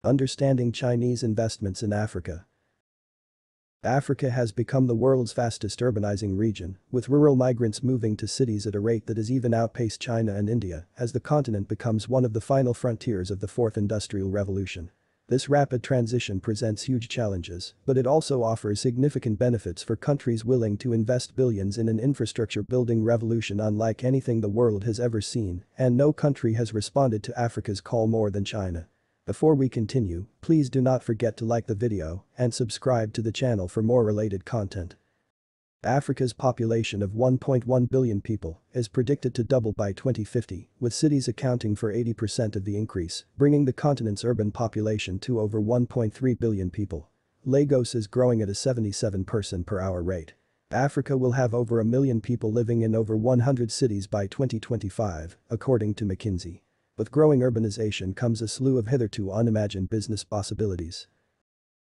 Understanding Chinese investments in Africa. Africa has become the world's fastest urbanizing region, with rural migrants moving to cities at a rate that has even outpaced China and India as the continent becomes one of the final frontiers of the fourth industrial revolution. This rapid transition presents huge challenges, but it also offers significant benefits for countries willing to invest billions in an infrastructure building revolution unlike anything the world has ever seen, and no country has responded to Africa's call more than China. Before we continue, please do not forget to like the video and subscribe to the channel for more related content. Africa's population of 1.1 billion people is predicted to double by 2050, with cities accounting for 80% of the increase, bringing the continent's urban population to over 1.3 billion people. Lagos is growing at a 77 person per hour rate. Africa will have over 1 million people living in over 100 cities by 2025, according to McKinsey. With growing urbanization comes a slew of hitherto unimagined business possibilities.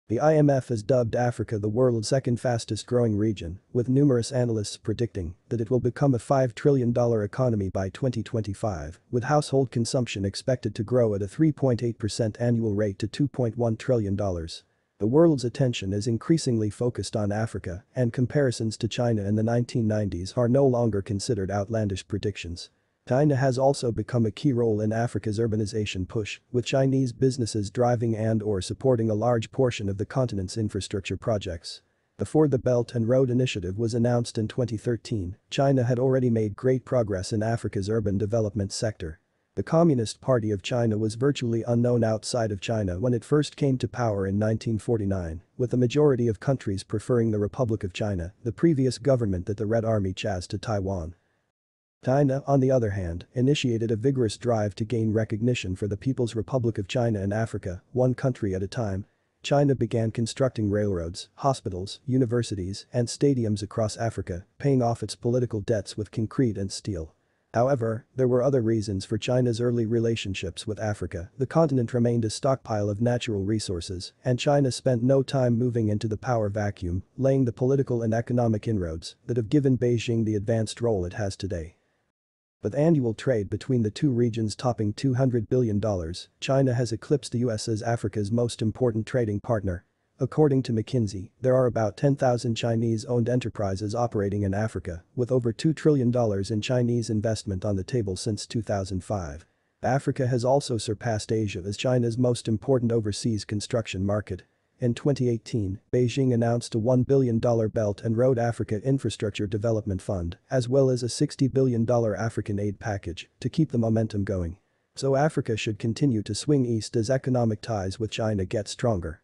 The IMF has dubbed Africa the world's second fastest growing region, with numerous analysts predicting that it will become a $5 trillion economy by 2025, with household consumption expected to grow at a 3.8% annual rate to $2.1 trillion. The world's attention is increasingly focused on Africa, and comparisons to China in the 1990s are no longer considered outlandish predictions. China has also become a key role in Africa's urbanization push, with Chinese businesses driving and/or supporting a large portion of the continent's infrastructure projects. Before the Belt and Road Initiative was announced in 2013, China had already made great progress in Africa's urban development sector. The Communist Party of China was virtually unknown outside of China when it first came to power in 1949, with the majority of countries preferring the Republic of China, the previous government that the Red Army chased to Taiwan. China, on the other hand, initiated a vigorous drive to gain recognition for the People's Republic of China in Africa, one country at a time. China began constructing railroads, hospitals, universities, and stadiums across Africa, paying off its political debts with concrete and steel. However, there were other reasons for China's early relationships with Africa. The continent remained a stockpile of natural resources, and China spent no time moving into the power vacuum, laying the political and economic inroads that have given Beijing the advanced role it has today. With annual trade between the two regions topping $200 billion, China has eclipsed the US as Africa's most important trading partner. According to McKinsey, there are about 10,000 Chinese-owned enterprises operating in Africa, with over $2 trillion in Chinese investment on the table since 2005. Africa has also surpassed Asia as China's most important overseas construction market. In 2018, Beijing announced a $1 billion Belt and Road Africa Infrastructure Development Fund, as well as a $60 billion African aid package, to keep the momentum going. So Africa should continue to swing east as economic ties with China get stronger.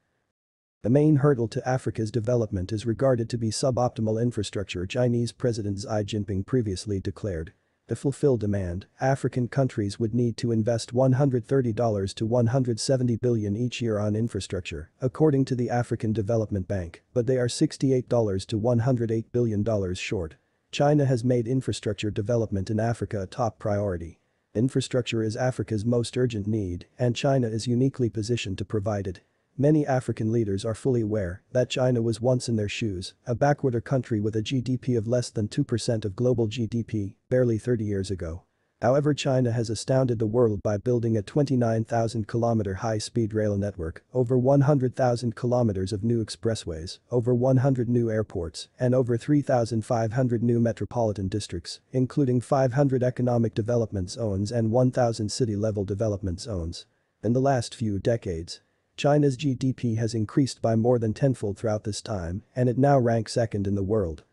The main hurdle to Africa's development is regarded to be suboptimal infrastructure. Chinese President Xi Jinping previously declared. To fulfill demand, African countries would need to invest $130 to $170 billion each year on infrastructure, according to the African Development Bank, but they are $68 to $108 billion short. China has made infrastructure development in Africa a top priority. Infrastructure is Africa's most urgent need, and China is uniquely positioned to provide it. Many African leaders are fully aware that China was once in their shoes, a backwater country with a GDP of less than 2% of global GDP, barely 30 years ago. However, China has astounded the world by building a 29,000-kilometer high-speed rail network, over 100,000 kilometers of new expressways, over 100 new airports, and over 3,500 new metropolitan districts, including 500 economic development zones and 1,000 city-level development zones. In the last few decades, China's GDP has increased by more than tenfold throughout this time, and it now ranks second in the world.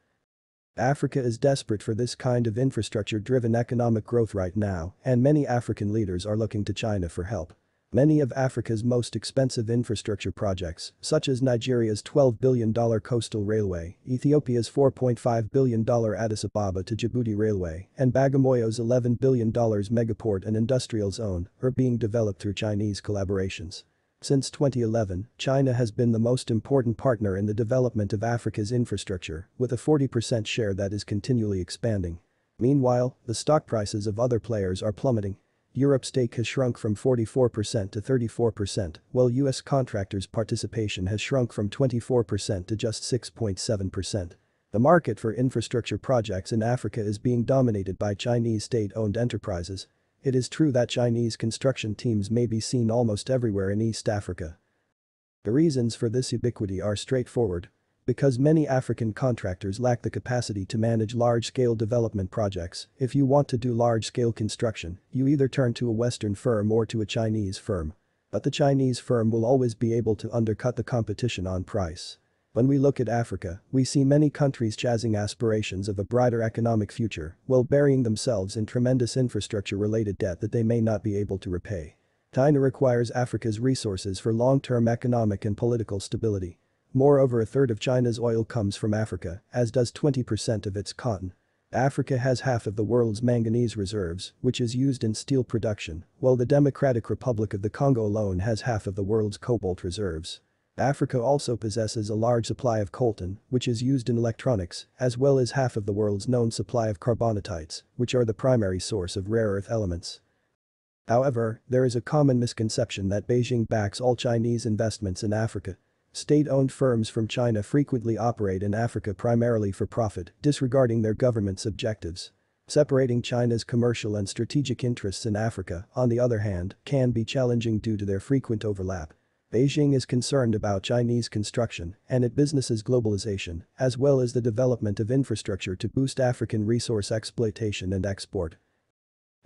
Africa is desperate for this kind of infrastructure-driven economic growth right now, and many African leaders are looking to China for help. Many of Africa's most expensive infrastructure projects, such as Nigeria's $12 billion coastal railway, Ethiopia's $4.5 billion addis-ababa-to-Djibouti railway, and Bagamoyo's $11 billion megaport and industrial zone, are being developed through Chinese collaborations. Since 2011, China has been the most important partner in the development of Africa's infrastructure, with a 40% share that is continually expanding. Meanwhile, the stock prices of other players are plummeting. Europe's stake has shrunk from 44% to 34%, while US contractors' participation has shrunk from 24% to just 6.7%. The market for infrastructure projects in Africa is being dominated by Chinese state-owned enterprises. it is true that Chinese construction teams may be seen almost everywhere in East Africa. The reasons for this ubiquity are straightforward. Because many African contractors lack the capacity to manage large-scale development projects, if you want to do large-scale construction, you either turn to a Western firm or to a Chinese firm. But the Chinese firm will always be able to undercut the competition on price. When we look at Africa, we see many countries chasing aspirations of a brighter economic future while burying themselves in tremendous infrastructure-related debt that they may not be able to repay. China requires Africa's resources for long-term economic and political stability. Moreover, a third of China's oil comes from Africa, as does 20% of its cotton. Africa has half of the world's manganese reserves, which is used in steel production, while the Democratic Republic of the Congo alone has half of the world's cobalt reserves. Africa also possesses a large supply of coltan, which is used in electronics, as well as half of the world's known supply of carbonatites, which are the primary source of rare earth elements. However, there is a common misconception that Beijing backs all Chinese investments in Africa. State-owned firms from China frequently operate in Africa primarily for profit, disregarding their government's objectives. Separating China's commercial and strategic interests in Africa, on the other hand, can be challenging due to their frequent overlap. Beijing is concerned about Chinese construction and its business's globalization, as well as the development of infrastructure to boost African resource exploitation and export.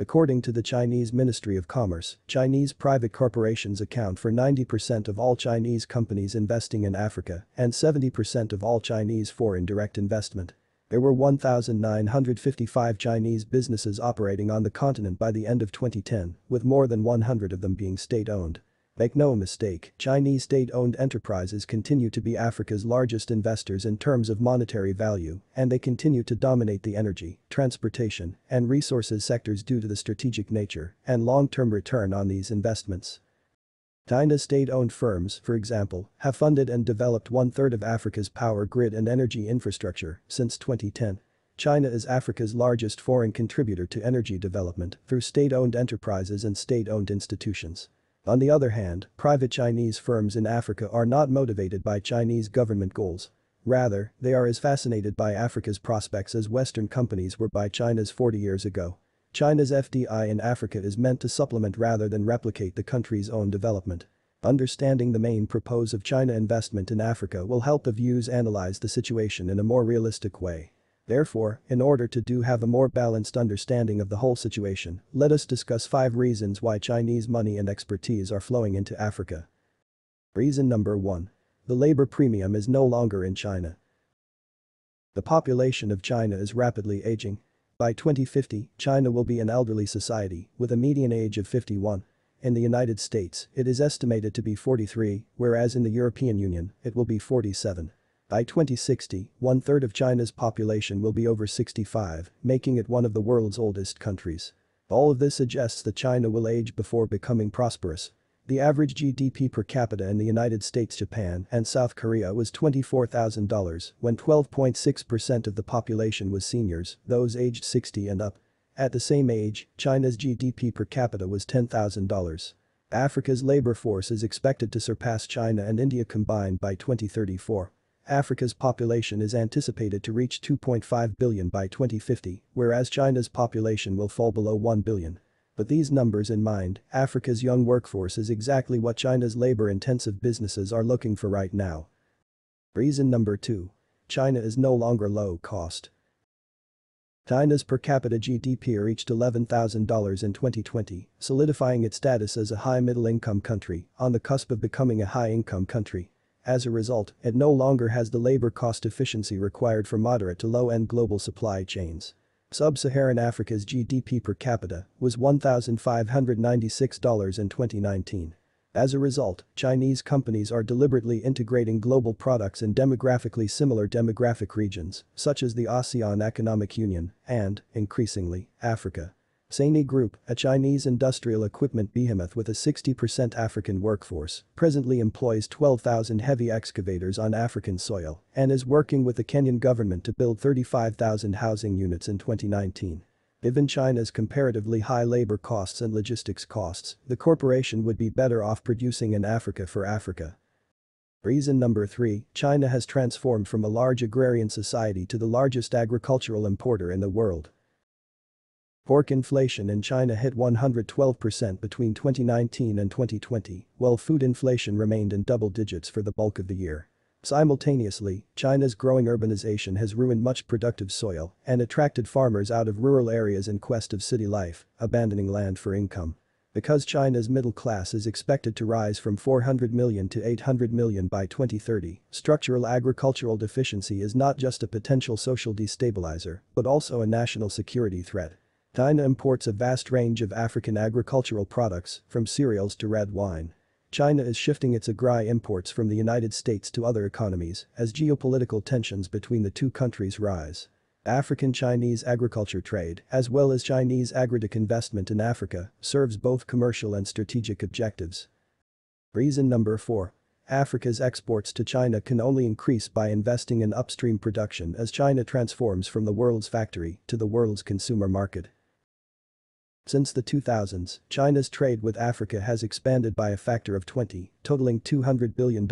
According to the Chinese Ministry of Commerce, Chinese private corporations account for 90% of all Chinese companies investing in Africa and 70% of all Chinese foreign direct investment. There were 1,955 Chinese businesses operating on the continent by the end of 2010, with more than 100 of them being state-owned. Make no mistake, Chinese state-owned enterprises continue to be Africa's largest investors in terms of monetary value, and they continue to dominate the energy, transportation, and resources sectors due to the strategic nature and long-term return on these investments. China's state-owned firms, for example, have funded and developed one-third of Africa's power grid and energy infrastructure since 2010. China is Africa's largest foreign contributor to energy development through state-owned enterprises and state-owned institutions. On the other hand, private Chinese firms in Africa are not motivated by Chinese government goals. Rather, they are as fascinated by Africa's prospects as Western companies were by China's 40 years ago. China's FDI in Africa is meant to supplement rather than replicate the country's own development. Understanding the main purpose of China investment in Africa will help the views analyze the situation in a more realistic way. Therefore, in order to have a more balanced understanding of the whole situation, let us discuss 5 reasons why Chinese money and expertise are flowing into Africa. Reason number 1. The labor premium is no longer in China. The population of China is rapidly aging. By 2050, China will be an elderly society with a median age of 51. In the United States, it is estimated to be 43, whereas in the European Union, it will be 47. By 2060, one-third of China's population will be over 65, making it one of the world's oldest countries. All of this suggests that China will age before becoming prosperous. The average GDP per capita in the United States, Japan, and South Korea was $24,000 when 12.6% of the population was seniors, those aged 60 and up. At the same age, China's GDP per capita was $10,000. Africa's labor force is expected to surpass China and India combined by 2034. Africa's population is anticipated to reach 2.5 billion by 2050, whereas China's population will fall below 1 billion. With these numbers in mind, Africa's young workforce is exactly what China's labor-intensive businesses are looking for right now. Reason number 2. China is no longer low cost. China's per capita GDP reached $11,000 in 2020, solidifying its status as a high middle-income country, on the cusp of becoming a high-income country. As a result, it no longer has the labor cost efficiency required for moderate to low-end global supply chains. Sub-Saharan Africa's GDP per capita was $1,596 in 2019. As a result, Chinese companies are deliberately integrating global products in demographically similar demographic regions, such as the ASEAN Economic Union and, increasingly, Africa. Sany Group, a Chinese industrial equipment behemoth with a 60% African workforce, presently employs 12,000 heavy excavators on African soil and is working with the Kenyan government to build 35,000 housing units in 2019. Given China's comparatively high labor costs and logistics costs, the corporation would be better off producing in Africa for Africa. Reason number 3, China has transformed from a large agrarian society to the largest agricultural importer in the world. Pork inflation in China hit 112% between 2019 and 2020, while food inflation remained in double digits for the bulk of the year. Simultaneously, China's growing urbanization has ruined much productive soil and attracted farmers out of rural areas in quest of city life, abandoning land for income. Because China's middle class is expected to rise from 400 million to 800 million by 2030, structural agricultural deficiency is not just a potential social destabilizer, but also a national security threat. China imports a vast range of African agricultural products, from cereals to red wine. China is shifting its agri imports from the United States to other economies as geopolitical tensions between the two countries rise. African-Chinese agriculture trade, as well as Chinese agritech investment in Africa, serves both commercial and strategic objectives. Reason number 4. Africa's exports to China can only increase by investing in upstream production as China transforms from the world's factory to the world's consumer market. Since the 2000s, China's trade with Africa has expanded by a factor of 20, totaling $200 billion,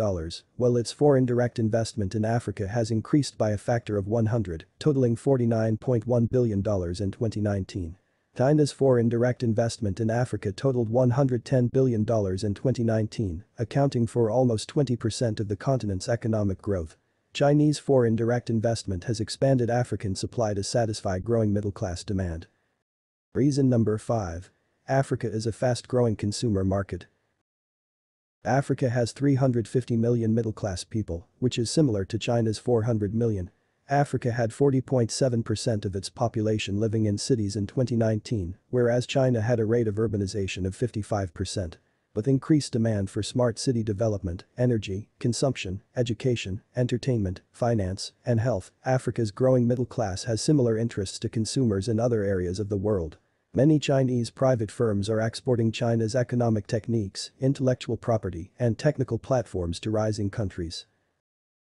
while its foreign direct investment in Africa has increased by a factor of 100, totaling $49.1 billion in 2019. China's foreign direct investment in Africa totaled $110 billion in 2019, accounting for almost 20% of the continent's economic growth. Chinese foreign direct investment has expanded African supply to satisfy growing middle-class demand. Reason number 5. Africa is a fast-growing consumer market. Africa has 350 million middle-class people, which is similar to China's 400 million. Africa had 40.7% of its population living in cities in 2019, whereas China had a rate of urbanization of 55%. With increased demand for smart city development, energy, consumption, education, entertainment, finance, and health, Africa's growing middle class has similar interests to consumers in other areas of the world. Many Chinese private firms are exporting China's economic techniques, intellectual property, and technical platforms to rising countries.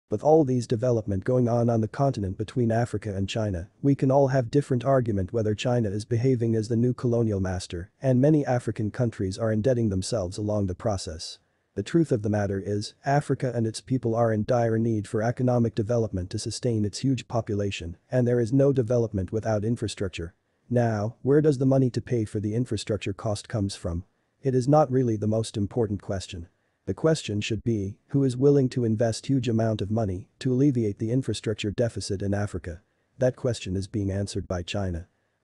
With all these development going on the continent between Africa and China, we can all have different argument whether China is behaving as the new colonial master, and many African countries are indebting themselves along the process. The truth of the matter is, Africa and its people are in dire need for economic development to sustain its huge population, and there is no development without infrastructure. Now, where does the money to pay for the infrastructure cost comes from? It is not really the most important question. The question should be, who is willing to invest huge amount of money to alleviate the infrastructure deficit in Africa? That question is being answered by China.